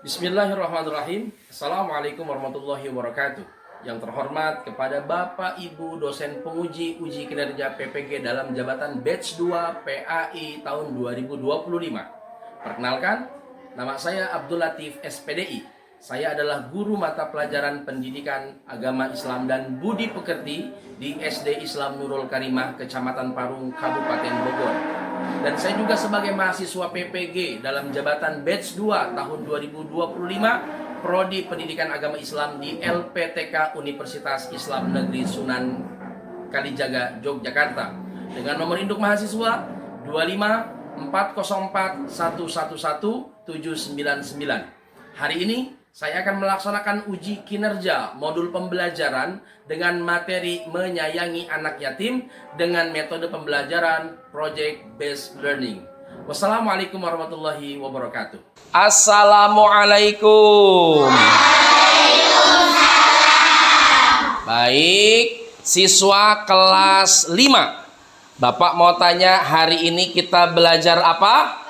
Bismillahirrahmanirrahim. Assalamualaikum warahmatullahi wabarakatuh. Yang terhormat kepada Bapak Ibu dosen penguji uji kinerja PPG dalam jabatan batch 2 PAI tahun 2025. Perkenalkan, nama saya Abdul Latif SPDI. Saya adalah guru mata pelajaran pendidikan agama Islam dan budi pekerti di SD Islam Nurul Karimah, Kecamatan Parung, Kabupaten Bogor. Dan saya juga sebagai mahasiswa PPG dalam jabatan batch 2 tahun 2025 Prodi Pendidikan Agama Islam di LPTK Universitas Islam Negeri Sunan Kalijaga, Yogyakarta, dengan nomor induk mahasiswa 254041117999. Hari ini saya akan melaksanakan uji kinerja modul pembelajaran dengan materi menyayangi anak yatim dengan metode pembelajaran project based learning. Wassalamualaikum warahmatullahi wabarakatuh. Assalamualaikum. Baik, siswa kelas 5. Bapak mau tanya, hari ini kita belajar apa?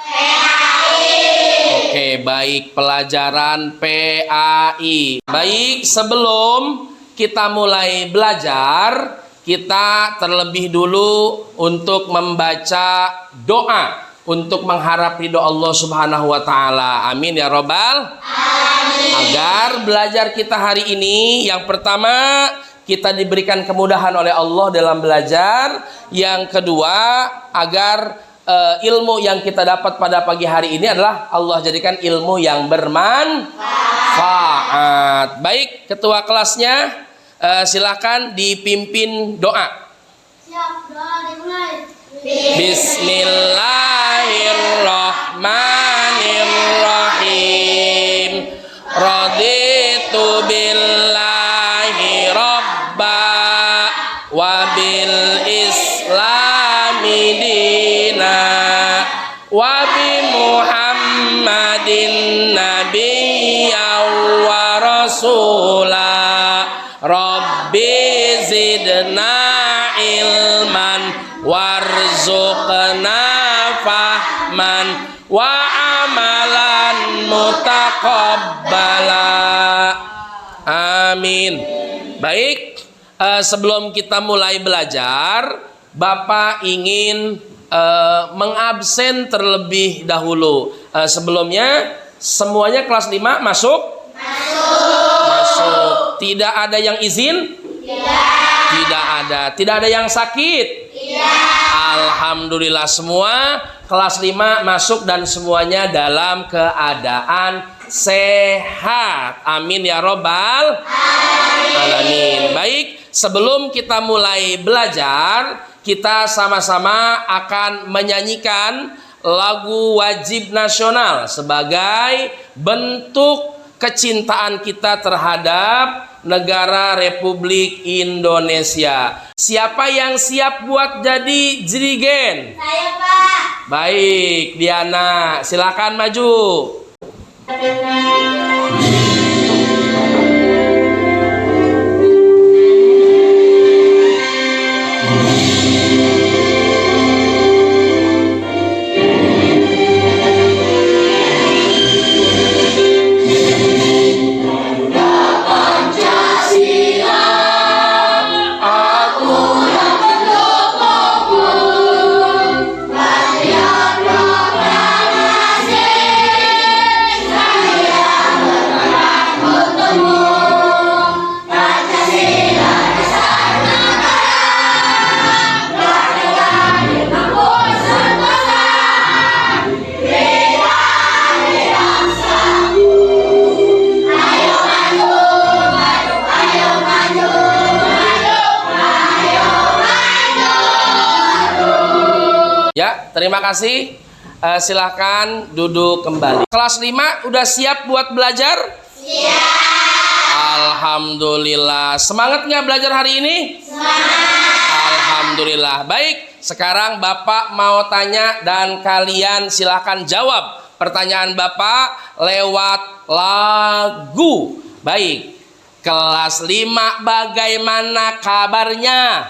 Oke, baik, pelajaran PAI. Baik, sebelum kita mulai belajar, kita terlebih dulu untuk membaca doa untuk mengharap ridho Allah Subhanahu wa taala. Amin ya robbal alamin. Agar belajar kita hari ini, yang pertama, kita diberikan kemudahan oleh Allah dalam belajar. Yang kedua, agar ilmu yang kita dapat pada pagi hari ini adalah Allah jadikan ilmu yang bermanfaat. Baik, ketua kelasnya silakan dipimpin doa. Siap, doa dimulai. Bismillahirrahmanirrahim. Raditu billahi robba wa bil islami dina wa bi Muhammadin nabiyya wa rasula. Rabbi zidna ilman warzuqna fahman wa amalan mutaqabbala. Amin. Baik, sebelum kita mulai belajar, Bapak ingin mengabsen terlebih dahulu. Sebelumnya semuanya kelas 5 masuk? Masuk. Tidak ada yang izin? Tidak ada. Tidak ada yang sakit? Alhamdulillah, semua kelas 5 masuk dan semuanya dalam keadaan sehat. Amin ya robbal alamin. Baik, sebelum kita mulai belajar, kita sama-sama akan menyanyikan lagu wajib nasional sebagai bentuk kecintaan kita terhadap negara Republik Indonesia. Siapa yang siap buat jadi jirigen? Saya, Pak. Baik, Diana, silakan maju. Ya, terima kasih. Silahkan duduk kembali. Kelas 5 udah siap buat belajar? Siap. Alhamdulillah. Semangat nggak belajar hari ini? Semangat. Alhamdulillah. Baik, sekarang Bapak mau tanya dan kalian silahkan jawab pertanyaan Bapak lewat lagu. Baik, kelas 5 bagaimana kabarnya?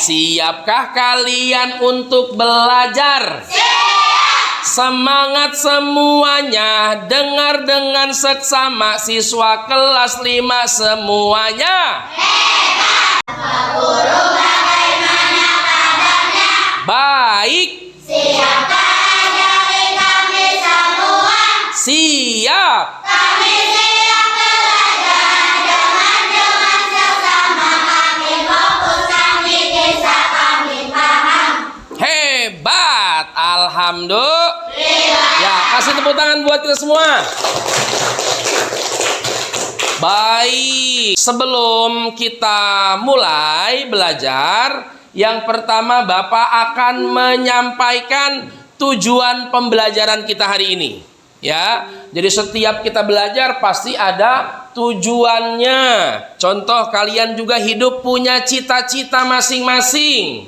Siapkah kalian untuk belajar? Siap. Semangat semuanya, dengar dengan seksama, siswa kelas 5 semuanya. Guru bagaimana kabarnya? Baik. Siapkah dari kami semua? Siap. Kami siap belajar dengan sesama. Kami fokus, kami bisa, kami paham. Hebat. Alhamdulillah. Ya, kasih tepuk tangan buat kita semua. Baik, sebelum kita mulai belajar, yang pertama Bapak akan menyampaikan tujuan pembelajaran kita hari ini. Ya, jadi setiap kita belajar pasti ada tujuannya. Contoh, kalian juga hidup punya cita-cita masing-masing.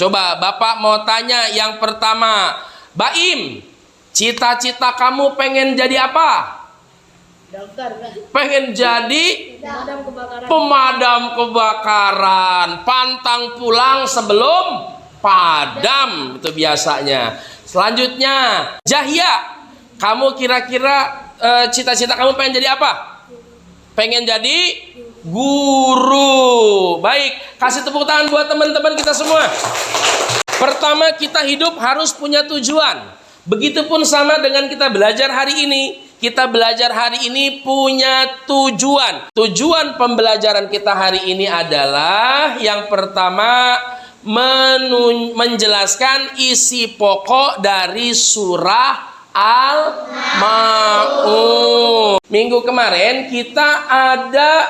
Coba Bapak mau tanya yang pertama, Baim, cita-cita kamu pengen jadi apa? Pengen jadi pemadam kebakaran, pantang pulang sebelum padam, itu biasanya. Selanjutnya, Jahya, kamu kira-kira cita-cita kamu pengen jadi apa? Pengen jadi guru. Baik, kasih tepuk tangan buat teman-teman kita semua. Pertama, kita hidup harus punya tujuan. Begitupun sama dengan kita belajar hari ini. Kita belajar hari ini punya tujuan. Tujuan pembelajaran kita hari ini adalah yang pertama, menjelaskan isi pokok dari surah Al-Ma'un. Minggu kemarin kita ada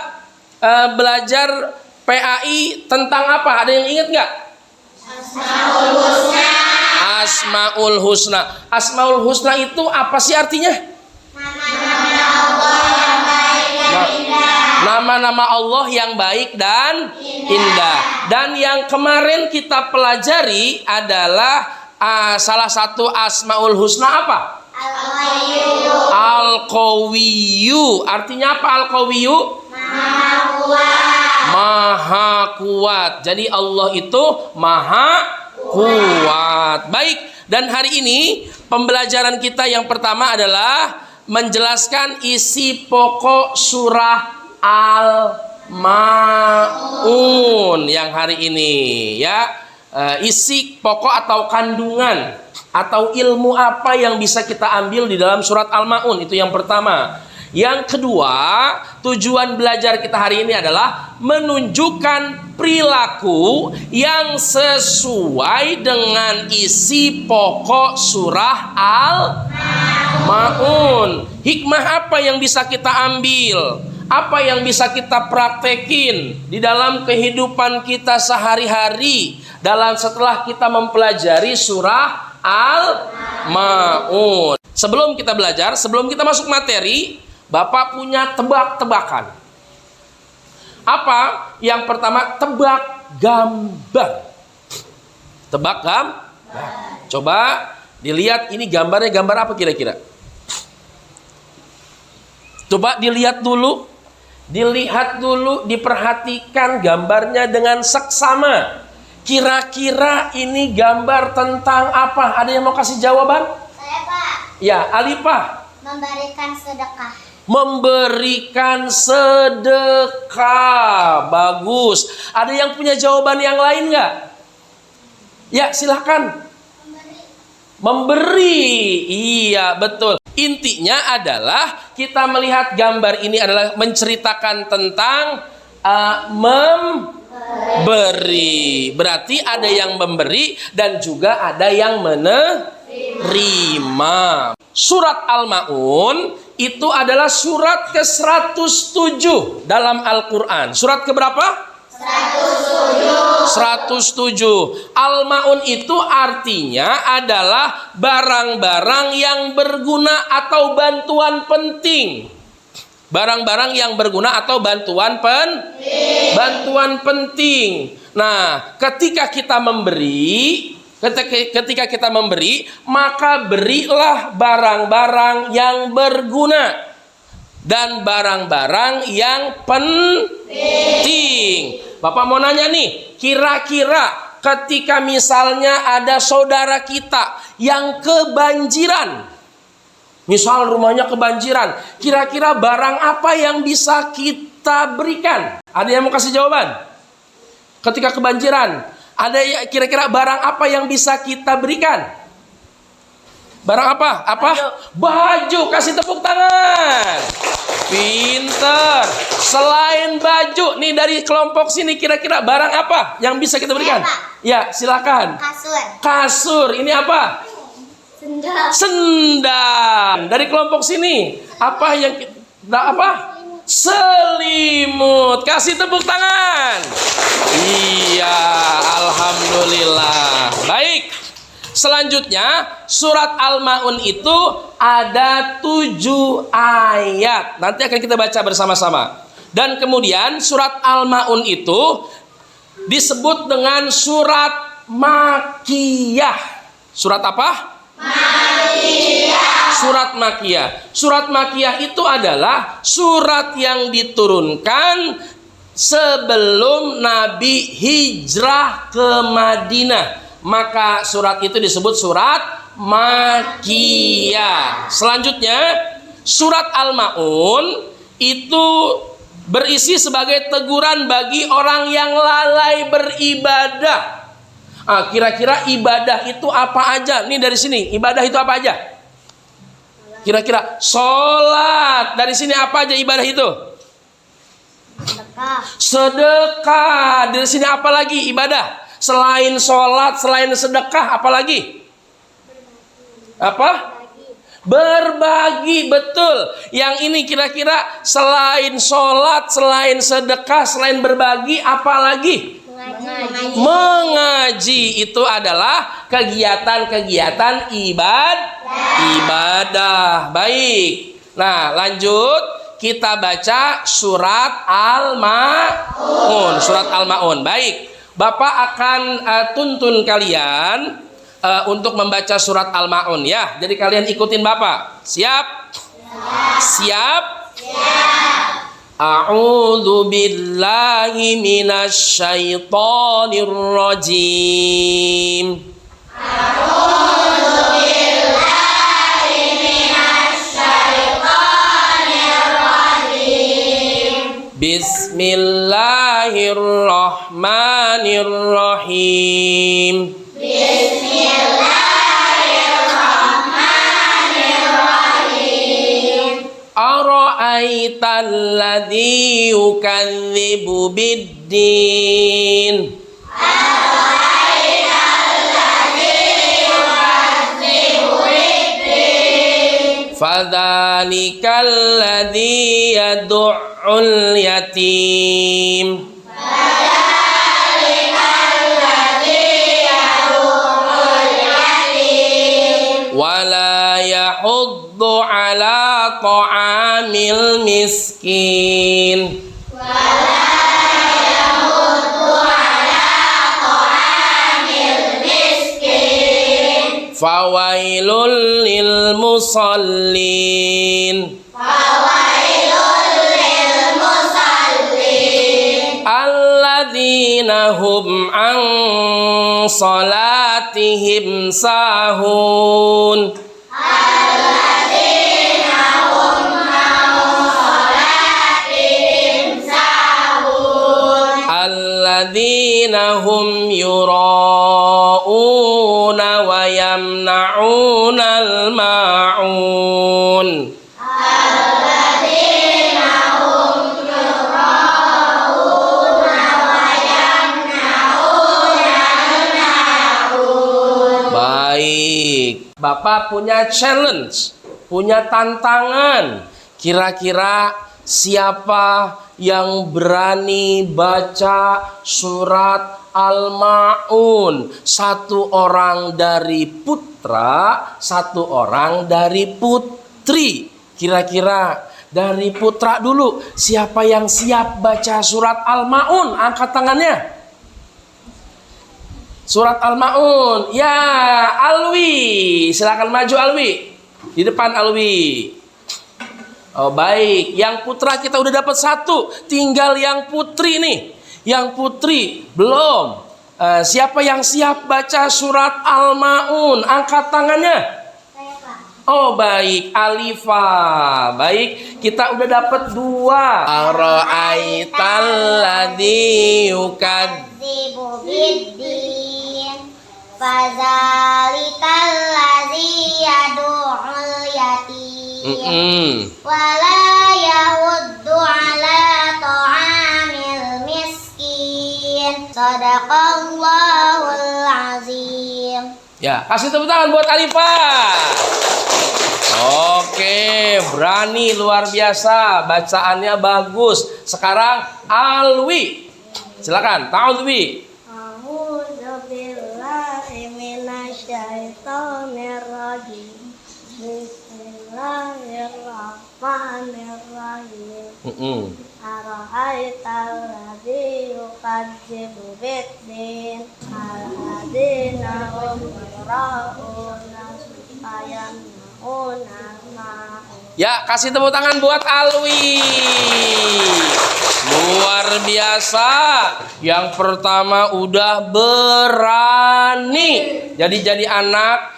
belajar PAI tentang apa? Ada yang ingat nggak? Asmaul Husna. Asmaul Husna. Asmaul Husna itu apa sih artinya? Nama-nama Allah yang baik dan indah. Dan yang kemarin kita pelajari adalah salah satu Asmaul Husna apa? Al-Qawiyyu. Artinya apa Al-Qawiyyu? Maha kuat. Maha kuat. Jadi Allah itu maha kuat. Baik, dan hari ini pembelajaran kita yang pertama adalah menjelaskan isi pokok surah Al-Ma'un yang hari ini, ya. Isi pokok atau kandungan atau ilmu apa yang bisa kita ambil di dalam surat Al-Ma'un, itu yang pertama. Yang kedua, tujuan belajar kita hari ini adalah menunjukkan perilaku yang sesuai dengan isi pokok surah Al-Ma'un. Hikmah apa yang bisa kita ambil? Apa yang bisa kita praktekin di dalam kehidupan kita sehari-hari setelah kita mempelajari surah Al-Ma'un. Sebelum kita belajar, sebelum kita masuk materi, Bapak punya tebak-tebakan. Apa? Yang pertama, tebak gambar. Tebak gambar. Coba dilihat ini gambarnya gambar apa kira-kira? Coba dilihat dulu. Dilihat dulu, diperhatikan gambarnya dengan seksama. Kira-kira ini gambar tentang apa? Ada yang mau kasih jawaban? Saya, Pak. Ya, Alipah. Memberikan sedekah. Memberikan sedekah. Bagus. Ada yang punya jawaban yang lain nggak? Ya, silahkan. Memberi. Iya, betul. Intinya adalah kita melihat gambar ini adalah menceritakan tentang memberi. Berarti ada yang memberi dan juga ada yang menerima. Surat Al-Ma'un itu adalah surat ke-107 dalam Al-Quran. Surat keberapa? 107. Al-Ma'un itu artinya adalah barang-barang yang berguna atau bantuan penting. Barang-barang yang berguna atau bantuan penting. Nah, ketika kita memberi, maka berilah barang-barang yang berguna dan barang-barang yang penting. Bapak mau nanya nih, kira-kira ketika misalnya ada saudara kita yang kebanjiran. Misal rumahnya kebanjiran, kira-kira barang apa yang bisa kita berikan? Ada yang mau kasih jawaban? Ketika kebanjiran, ada kira-kira barang apa yang bisa kita berikan? Barang apa? Apa? Baju. Kasih tepuk tangan. Pinter. Selain baju, nih dari kelompok sini kira-kira barang apa yang bisa kita berikan? Ya, silakan. Kasur. Kasur. Ini apa? Sendal. Sendal. Dari kelompok sini, apa yang apa? Selimut. Kasih tepuk tangan. Iya, alhamdulillah. Baik. Selanjutnya, surat Al-Ma'un itu ada 7 ayat. Nanti akan kita baca bersama-sama. Dan kemudian surat Al-Ma'un itu disebut dengan surat Makkiyah. Surat apa? Makkiyah. Surat Makkiyah. Surat Makkiyah itu adalah surat yang diturunkan sebelum Nabi hijrah ke Madinah. Maka surat itu disebut surat Makkiyah. Selanjutnya, surat Al-Ma'un itu berisi sebagai teguran bagi orang yang lalai beribadah. Kira-kira ibadah itu apa aja? Nih dari sini, ibadah itu apa aja? Kira-kira sholat. Dari sini apa aja ibadah itu? Sedekah. Sedekah. Dari sini apa lagi ibadah? Selain sholat, selain sedekah, apa lagi? Apa? Berbagi, betul. Yang ini kira-kira selain sholat, selain sedekah, selain berbagi, apa lagi? Mengaji. Itu adalah kegiatan-kegiatan ibadah. Baik. Nah, lanjut. Kita baca surat Al-Ma'un. Surat Al-Ma'un. Baik. Bapak akan tuntun kalian untuk membaca surat Al-Ma'un ya. Jadi kalian ikutin Bapak. Siap? Siap? A'udzu billahi minasy syaithanir rajim. A'udzu billahi minasy syaithanir rajim. Bismillahirrahmanirrahim. Bismillahirrahmanirrahim. Ara'aital ladzi yukadzibu biddin. Ara'aital ladzi yukadzibu biddin. Fadzalikal ladzi yad'ul yatim. Wala yahuddu ala ta'amil miskin. Wala yahuddu ala ta'amil miskin. Fawailul lil musallin. Fawailul lil musallin. Alladzina hum an salatihim sahun. Alladzina hum an salatihim sahun. Alladzina hum yura'una wa yamna'una al-ma'un. Baik, Bapak punya challenge, punya tantangan. Kira-kira siapa yang berani baca surat Al-Ma'un? Satu orang dari putra, satu orang dari putri. Kira-kira dari putra dulu, siapa yang siap baca surat Al-Ma'un? Angkat tangannya. Surat Al-Ma'un. Ya, Alwi. Silakan maju Alwi. Di depan Alwi. Oh baik. Yang putra kita udah dapat 1. Tinggal yang putri nih. Yang putri belum. Siapa yang siap baca surat Al-Maun? Angkat tangannya. Saya, Pak. Oh baik, Alifa. Baik, kita udah dapat 2. Ara'aital ladzi Zibu biddin. Fadzalikal ladzi yad'ul yatim. Wala yahuddu ala ta'amil miskin. Shadaqallahul azim. Ya, kasih tepuk tangan buat Alifa. Oke, berani luar biasa, bacaannya bagus. Sekarang Alwi, silakan. Ta'udzubi. A'udzubillahi minasyaitonirrajim. Bismillahirrahmanirrahim. Ara'aital ladzi yukadzibu biddin. Alladzina hum yura'una fayamna'una ma'un. Ya, kasih tepuk tangan buat Alwi. Luar biasa. Yang pertama udah berani. Jadi anak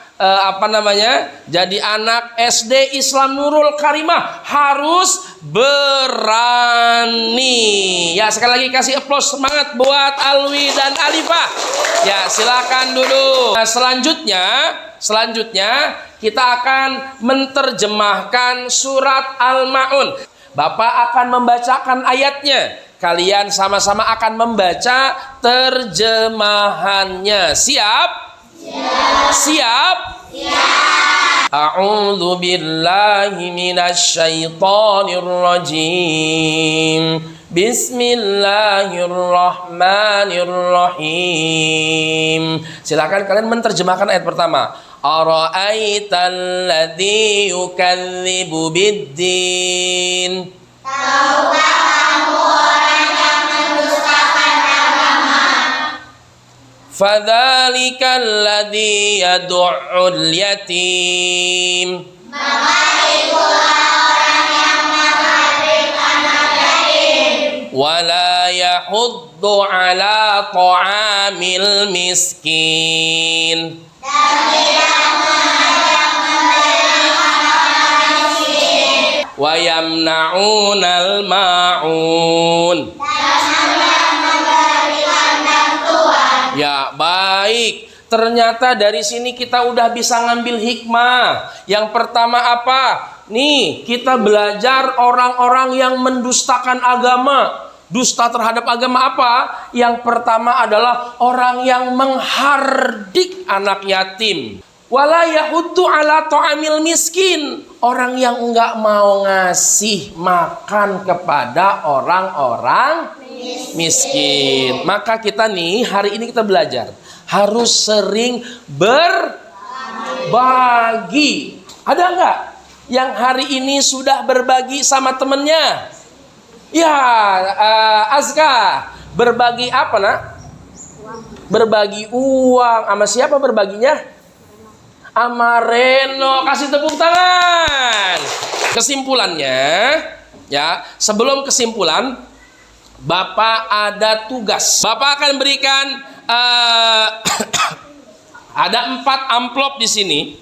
Jadi anak SD Islam Nurul Karimah harus berani. Ya, sekali lagi kasih aplaus semangat buat Alwi dan Alifa. Ya, silakan duduk. Nah, selanjutnya kita akan menerjemahkan surat Al-Maun. Bapak akan membacakan ayatnya. Kalian sama-sama akan membaca terjemahannya. Siap? Siap? A'udzu billahi minasyaitonir rajim. Bismillahirrahmanirrahim. Silakan kalian menerjemahkan ayat pertama. Ara'aital ladzi yukadzibu biddin. Tahukah kamu orang yang mendustakan agama? Fadzalikal ladzi yad'ul yatim. Maka itulah orang yang menghardik anak yatim. Wala yahuddu ala ta'amil miskin. Dan tidak mengajak menerima orang miskin. Wa yamna'unal ma'un. Dan hendak memberikan bantuan. Ya, baik. Ternyata dari sini kita udah bisa ngambil hikmah. Yang pertama apa? Nih, kita belajar orang-orang yang mendustakan agama. Dusta terhadap agama apa? Yang pertama adalah orang yang menghardik anak yatim. Wala yahuddu ala ta'amil miskin. Orang yang enggak mau ngasih makan kepada orang-orang miskin. Maka kita nih hari ini kita belajar harus sering berbagi. Ada enggak yang hari ini sudah berbagi sama temennya? Ya, Azka, berbagi apa nak? Berbagi uang. Sama siapa berbaginya? Sama Reno. Kasih tepuk tangan. Kesimpulannya, ya, sebelum kesimpulan, Bapak ada tugas. Bapak akan berikan ada 4 amplop di sini.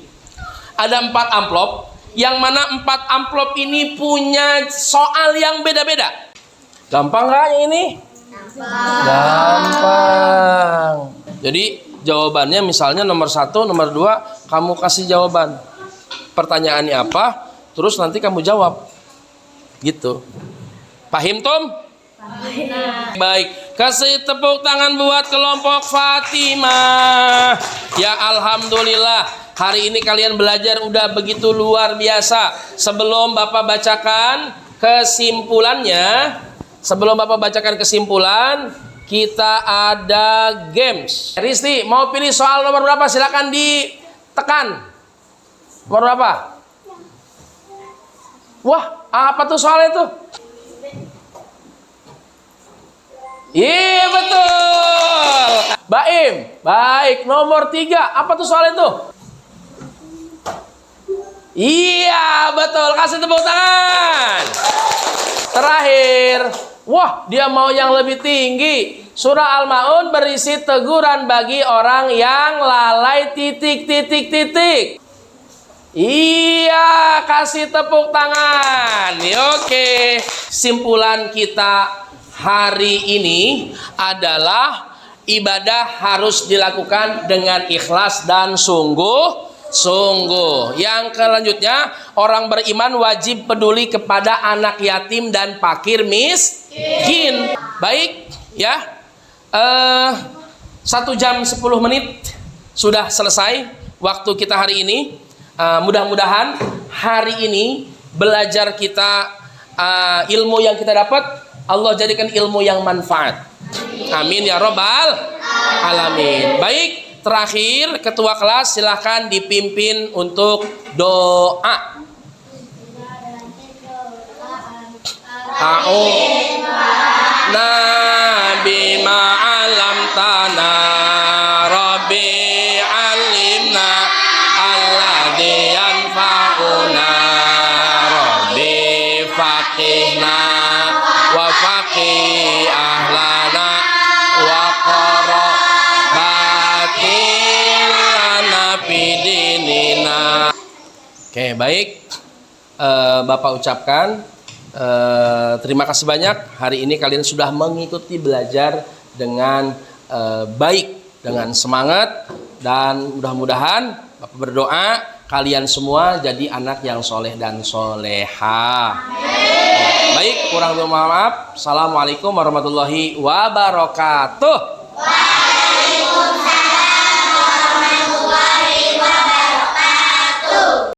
Ada 4 amplop. Yang mana 4 amplop ini punya soal yang beda-beda. Gampang nggak yang ini? Gampang. Jadi jawabannya misalnya nomor 1, nomor 2, kamu kasih jawaban. Pertanyaannya apa? Terus nanti kamu jawab. Gitu. Pahim, Tom? Baik, kasih tepuk tangan buat kelompok Fatimah. Ya, alhamdulillah. Hari ini kalian belajar udah begitu luar biasa. Sebelum Bapak bacakan kesimpulannya, kita ada games. Risti, mau pilih soal nomor berapa? Silakan ditekan. Nomor berapa? Wah, apa tuh soalnya tuh? Iya, betul. Baim, baik. Nomor 3, apa tuh soalnya tuh? Iya, betul. Kasih tepuk tangan. Terakhir. Wah, dia mau yang lebih tinggi. Surah Al-Maun berisi teguran bagi orang yang lalai Iya, kasih tepuk tangan. Oke. Simpulan kita hari ini adalah ibadah harus dilakukan dengan ikhlas dan sungguh-sungguh. Yang selanjutnya, orang beriman wajib peduli kepada anak yatim dan fakir miskin. Baik, ya. 1 jam 10 menit sudah selesai waktu kita hari ini. Mudah-mudahan hari ini belajar kita, ilmu yang kita dapat Allah jadikan ilmu yang manfaat. Amin ya robbal alamin. Baik, terakhir ketua kelas silahkan dipimpin untuk doa. Nabi ma'alam tanah Rabbi alimna alladhi yanfa'una Rabbi faqihna wa faqih ahlana wa qarabatilana bidinina. Oke, baik. Bapak ucapkan terima kasih banyak. Hari ini kalian sudah mengikuti belajar dengan baik, dengan semangat, dan mudah-mudahan Bapak berdoa kalian semua jadi anak yang soleh dan soleha. Baik, kurang bermaaf. Assalamualaikum warahmatullahi wabarakatuh.